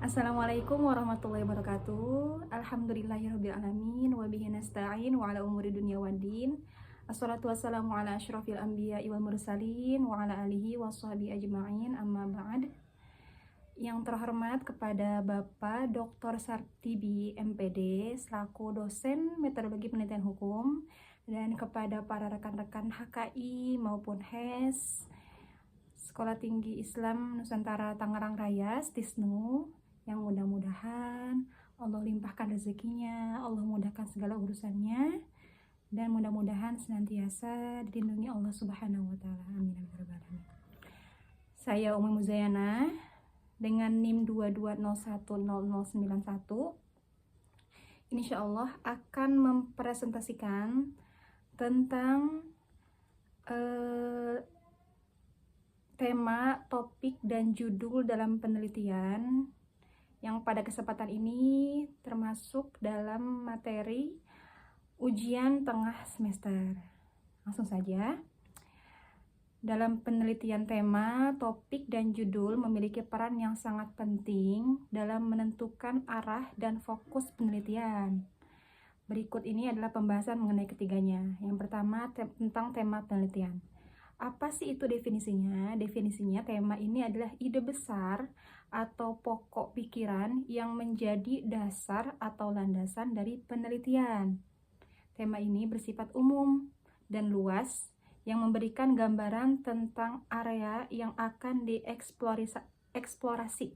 Assalamualaikum warahmatullahi wabarakatuh. Alhamdulillahirrabbilalamin. Wabihi nasta'in wa ala umuri dunia waddin. Assalatu wassalamu ala asyrafil anbiya wal mursalin wa ala alihi wa sahbihi ajma'in, amma ba'd. Yang terhormat kepada Bapak Dr. Sartibi MPD selaku dosen metodologi penelitian hukum, dan kepada para rekan-rekan HKI maupun HES Sekolah Tinggi Islam Nusantara Tangerang Raya (STISNU), yang mudah-mudahan Allah limpahkan rezekinya, Allah mudahkan segala urusannya, dan mudah-mudahan senantiasa dilindungi Allah Subhanahu wa Ta'ala. Amin. Saya Umi Muzayana dengan NIM 22010091. Insya Allah akan mempresentasikan tentang tema, topik, dan judul dalam penelitian yang pada kesempatan ini termasuk dalam materi ujian tengah semester. Langsung saja. Dalam penelitian, tema, topik, dan judul memiliki peran yang sangat penting dalam menentukan arah dan fokus penelitian. Berikut ini adalah pembahasan mengenai ketiganya. Yang pertama, tentang tema penelitian. Apa sih itu definisinya? Definisinya, tema ini adalah ide besar atau pokok pikiran yang menjadi dasar atau landasan dari penelitian. Tema ini bersifat umum dan luas yang memberikan gambaran tentang area yang akan dieksplorasi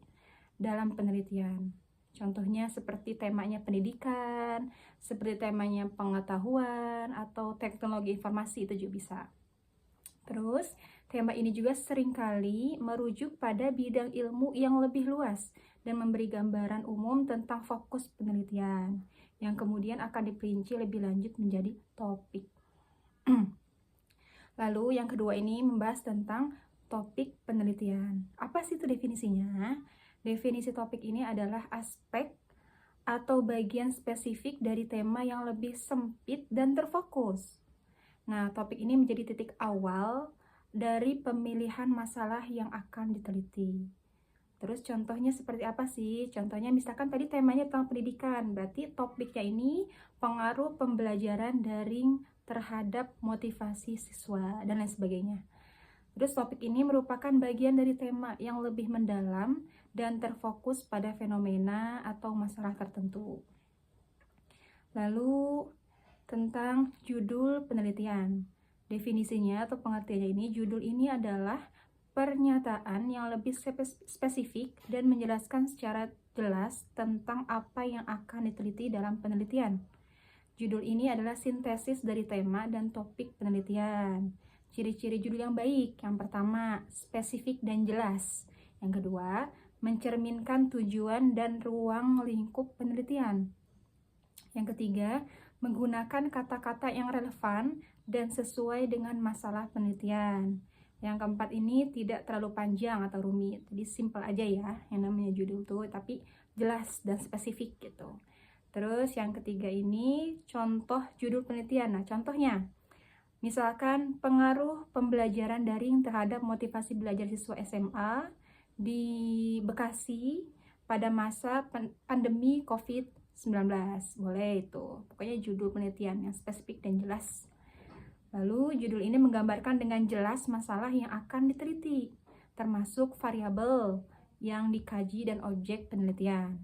dalam penelitian. Contohnya seperti temanya pendidikan, seperti temanya pengetahuan, atau teknologi informasi, itu juga bisa. Terus, tema ini juga seringkali merujuk pada bidang ilmu yang lebih luas dan memberi gambaran umum tentang fokus penelitian, yang kemudian akan diperinci lebih lanjut menjadi topik. Lalu, yang kedua ini membahas tentang topik penelitian. Apa sih itu definisinya? Definisi topik ini adalah aspek atau bagian spesifik dari tema yang lebih sempit dan terfokus. Nah, topik ini menjadi titik awal dari pemilihan masalah yang akan diteliti. Terus contohnya seperti apa sih? Contohnya misalkan tadi temanya tentang pendidikan, berarti topiknya ini pengaruh pembelajaran daring terhadap motivasi siswa dan lain sebagainya. Terus topik ini merupakan bagian dari tema yang lebih mendalam dan terfokus pada fenomena atau masalah tertentu. Lalu tentang judul penelitian. Definisinya atau pengertiannya ini, judul ini adalah pernyataan yang lebih spesifik dan menjelaskan secara jelas tentang apa yang akan diteliti dalam penelitian. Judul ini adalah sintesis dari tema dan topik penelitian. Ciri-ciri judul yang baik. Yang pertama, spesifik dan jelas. Yang kedua, mencerminkan tujuan dan ruang lingkup penelitian. Yang ketiga, menggunakan kata-kata yang relevan dan sesuai dengan masalah penelitian. Yang keempat ini tidak terlalu panjang atau rumit, jadi simple aja ya yang namanya judul tuh, tapi jelas dan spesifik gitu. Terus yang ketiga ini contoh judul penelitian. Nah, contohnya misalkan pengaruh pembelajaran daring terhadap motivasi belajar siswa SMA di Bekasi pada masa pandemi COVID-19. Boleh itu. Pokoknya judul penelitian yang spesifik dan jelas. Lalu judul ini menggambarkan dengan jelas masalah yang akan diteliti, termasuk variabel yang dikaji dan objek penelitian.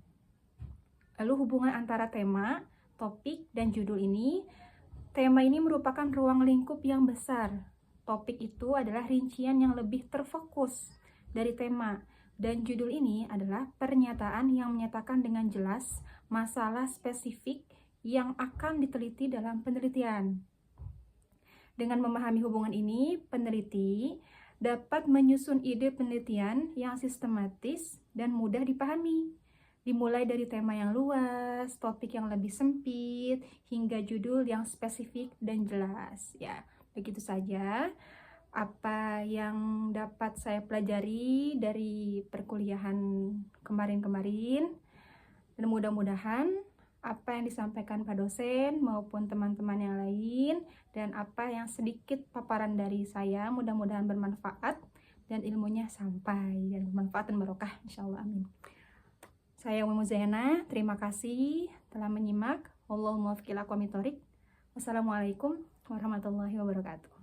Lalu hubungan antara tema, topik, dan judul ini. Tema ini merupakan ruang lingkup yang besar. Topik itu adalah rincian yang lebih terfokus dari tema. Dan judul ini adalah pernyataan yang menyatakan dengan jelas masalah spesifik yang akan diteliti dalam penelitian. Dengan memahami hubungan ini, peneliti dapat menyusun ide penelitian yang sistematis dan mudah dipahami. Dimulai dari tema yang luas, topik yang lebih sempit, hingga judul yang spesifik dan jelas. Ya, begitu saja apa yang dapat saya pelajari dari perkuliahan kemarin-kemarin, dan mudah-mudahan apa yang disampaikan Pak dosen maupun teman-teman yang lain dan apa yang sedikit paparan dari saya mudah-mudahan bermanfaat dan ilmunya sampai dan bermanfaat dan barokah, insyaallah, amin. Saya Ummu Zaina, terima kasih telah menyimak. Wallahul muwaffiq ila aqwamit thoriq. Wassalamualaikum warahmatullahi wabarakatuh.